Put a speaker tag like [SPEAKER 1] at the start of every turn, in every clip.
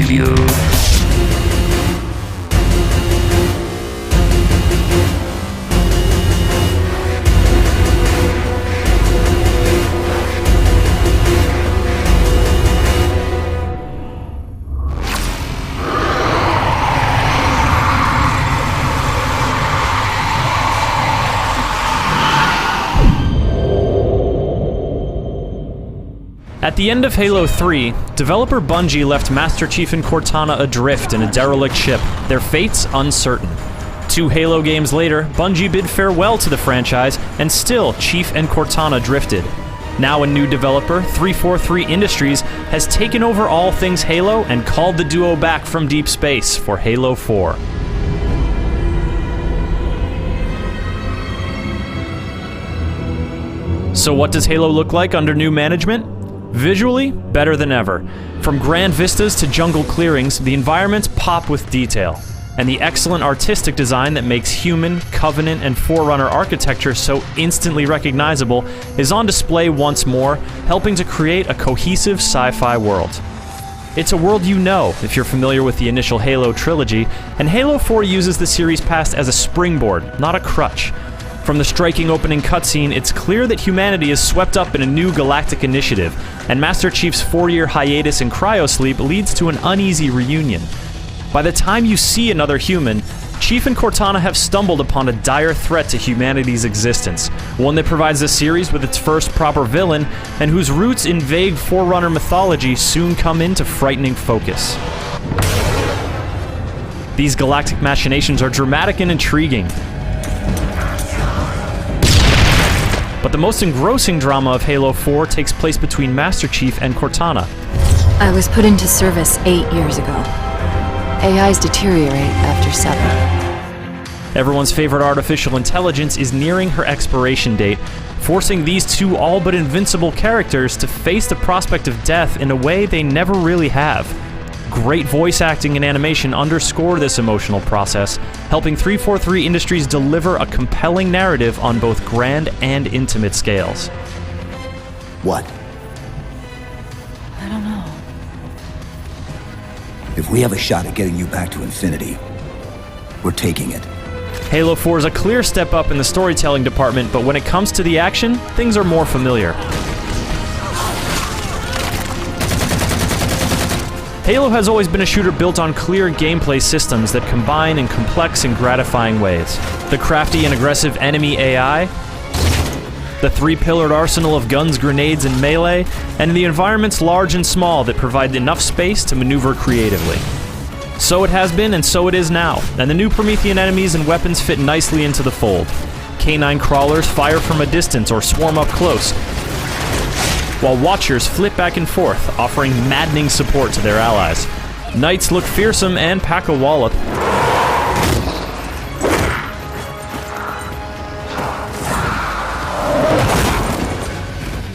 [SPEAKER 1] preview.
[SPEAKER 2] At the end of Halo 3, developer Bungie left Master Chief and Cortana adrift in a derelict ship, their fates uncertain. 2 Halo games later, Bungie bid farewell to the franchise, and still Chief and Cortana drifted. Now a new developer, 343 Industries, has taken over all things Halo and called the duo back from deep space for Halo 4. So what does Halo look like under new management? Visually, better than ever. From grand vistas to jungle clearings, the environments pop with detail. And the excellent artistic design that makes human, Covenant, and Forerunner architecture so instantly recognizable is on display once more, helping to create a cohesive sci-fi world. It's a world you know if you're familiar with the initial Halo trilogy, and Halo 4 uses the series past as a springboard, not a crutch. From the striking opening cutscene, it's clear that humanity is swept up in a new galactic initiative, and Master Chief's 4-year hiatus in cryosleep leads to an uneasy reunion. By the time you see another human, Chief and Cortana have stumbled upon a dire threat to humanity's existence, one that provides the series with its first proper villain, and whose roots in vague Forerunner mythology soon come into frightening focus. These galactic machinations are dramatic and intriguing. But the most engrossing drama of Halo 4 takes place between Master Chief and Cortana.
[SPEAKER 3] I was put into service 8 years ago. AIs deteriorate after 7.
[SPEAKER 2] Everyone's favorite artificial intelligence is nearing her expiration date, forcing these two all but invincible characters to face the prospect of death in a way they never really have. Great voice acting and animation underscore this emotional process, helping 343 Industries deliver a compelling narrative on both grand and intimate scales.
[SPEAKER 4] What?
[SPEAKER 3] I don't know.
[SPEAKER 4] If we have a shot at getting you back to Infinity, we're taking it.
[SPEAKER 2] Halo 4 is a clear step up in the storytelling department, but when it comes to the action, things are more familiar. Halo has always been a shooter built on clear gameplay systems that combine in complex and gratifying ways. The crafty and aggressive enemy AI, the 3-pillared arsenal of guns, grenades, and melee, and the environments large and small that provide enough space to maneuver creatively. So it has been, and so it is now, and the new Promethean enemies and weapons fit nicely into the fold. Canine crawlers fire from a distance or swarm up close, while Watchers flit back and forth, offering maddening support to their allies. Knights look fearsome and pack a wallop.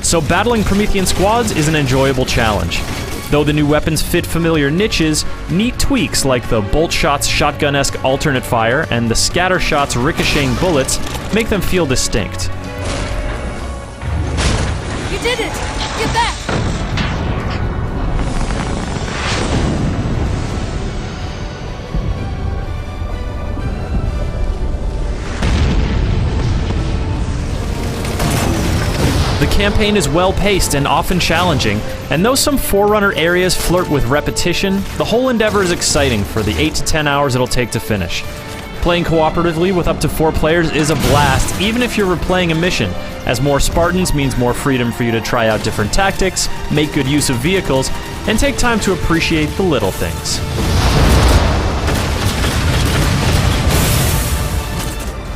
[SPEAKER 2] So battling Promethean squads is an enjoyable challenge. Though the new weapons fit familiar niches, neat tweaks like the Bolt Shot's shotgun-esque alternate fire and the Scatter Shot's ricocheting bullets make them feel distinct.
[SPEAKER 5] You did it! Get back!
[SPEAKER 2] The campaign is well-paced and often challenging, and though some Forerunner areas flirt with repetition, the whole endeavor is exciting for the 8 to 10 hours it'll take to finish. Playing cooperatively with up to 4 players is a blast, even if you're replaying a mission, as more Spartans means more freedom for you to try out different tactics, make good use of vehicles, and take time to appreciate the little things.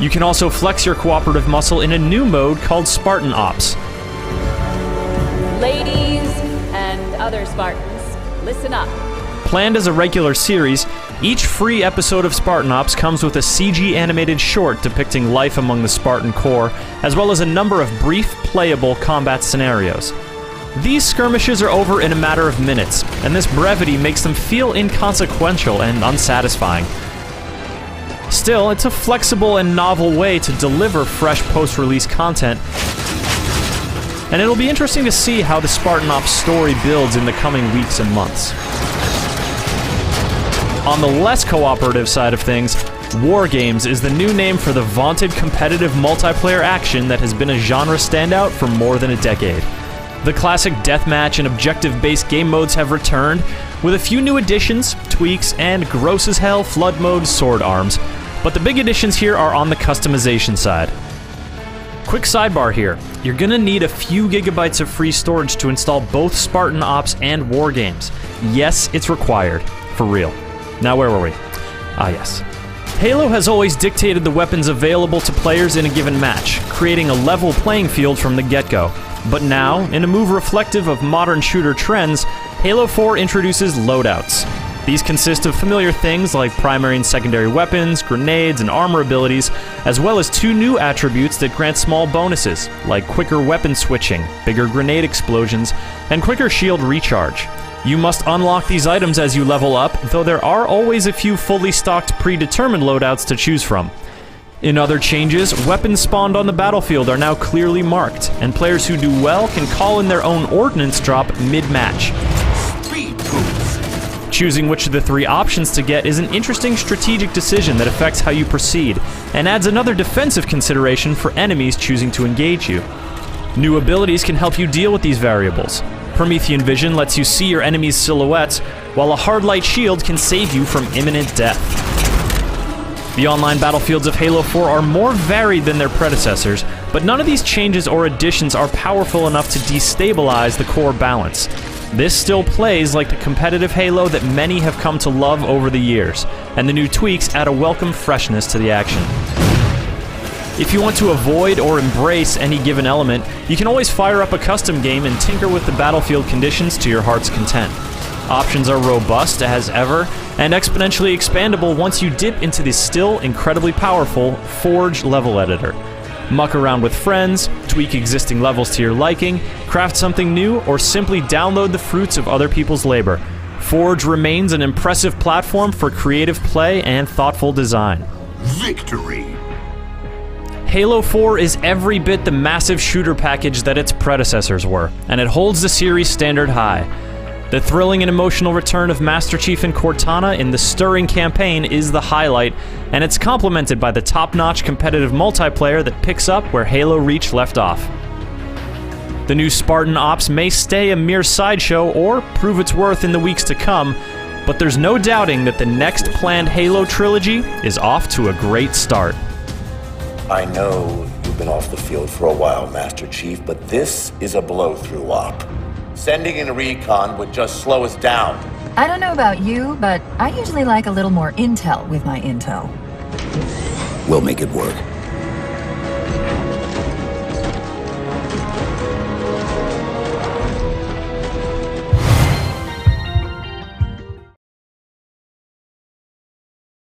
[SPEAKER 2] You can also flex your cooperative muscle in a new mode called Spartan Ops.
[SPEAKER 5] Ladies and other Spartans, listen up.
[SPEAKER 2] Planned as a regular series, each free episode of Spartan Ops comes with a CG animated short depicting life among the Spartan Corps, as well as a number of brief, playable combat scenarios. These skirmishes are over in a matter of minutes, and this brevity makes them feel inconsequential and unsatisfying. Still, it's a flexible and novel way to deliver fresh post-release content, and it'll be interesting to see how the Spartan Ops story builds in the coming weeks and months. On the less cooperative side of things, War Games is the new name for the vaunted competitive multiplayer action that has been a genre standout for more than a decade. The classic deathmatch and objective-based game modes have returned, with a few new additions, tweaks, and gross-as-hell flood mode sword arms, but the big additions here are on the customization side. Quick sidebar here, you're gonna need a few gigabytes of free storage to install both Spartan Ops and War Games. Yes, it's required. For real. Now where were we? Ah yes. Halo has always dictated the weapons available to players in a given match, creating a level playing field from the get-go. But now, in a move reflective of modern shooter trends, Halo 4 introduces loadouts. These consist of familiar things like primary and secondary weapons, grenades, and armor abilities, as well as 2 new attributes that grant small bonuses, like quicker weapon switching, bigger grenade explosions, and quicker shield recharge. You must unlock these items as you level up, though there are always a few fully stocked predetermined loadouts to choose from. In other changes, weapons spawned on the battlefield are now clearly marked, and players who do well can call in their own ordnance drop mid-match. Choosing which of the 3 options to get is an interesting strategic decision that affects how you proceed, and adds another defensive consideration for enemies choosing to engage you. New abilities can help you deal with these variables. Promethean Vision lets you see your enemies' silhouettes, while a hard light shield can save you from imminent death. The online battlefields of Halo 4 are more varied than their predecessors, but none of these changes or additions are powerful enough to destabilize the core balance. This still plays like the competitive Halo that many have come to love over the years, and the new tweaks add a welcome freshness to the action. If you want to avoid or embrace any given element, you can always fire up a custom game and tinker with the battlefield conditions to your heart's content. Options are robust as ever, and exponentially expandable once you dip into the still incredibly powerful Forge level editor. Muck around with friends, tweak existing levels to your liking, craft something new, or simply download the fruits of other people's labor. Forge remains an impressive platform for creative play and thoughtful design.
[SPEAKER 1] Victory!
[SPEAKER 2] Halo 4 is every bit the massive shooter package that its predecessors were, and it holds the series standard high. The thrilling and emotional return of Master Chief and Cortana in the stirring campaign is the highlight, and it's complemented by the top-notch competitive multiplayer that picks up where Halo Reach left off. The new Spartan Ops may stay a mere sideshow or prove its worth in the weeks to come, but there's no doubting that the next planned Halo trilogy is off to a great start.
[SPEAKER 1] I know you've been off the field for a while, Master Chief, but this is a blow-through op. Sending in a recon would just slow us down.
[SPEAKER 3] I don't know about you, but I usually like a little more intel with my intel.
[SPEAKER 4] We'll make it work.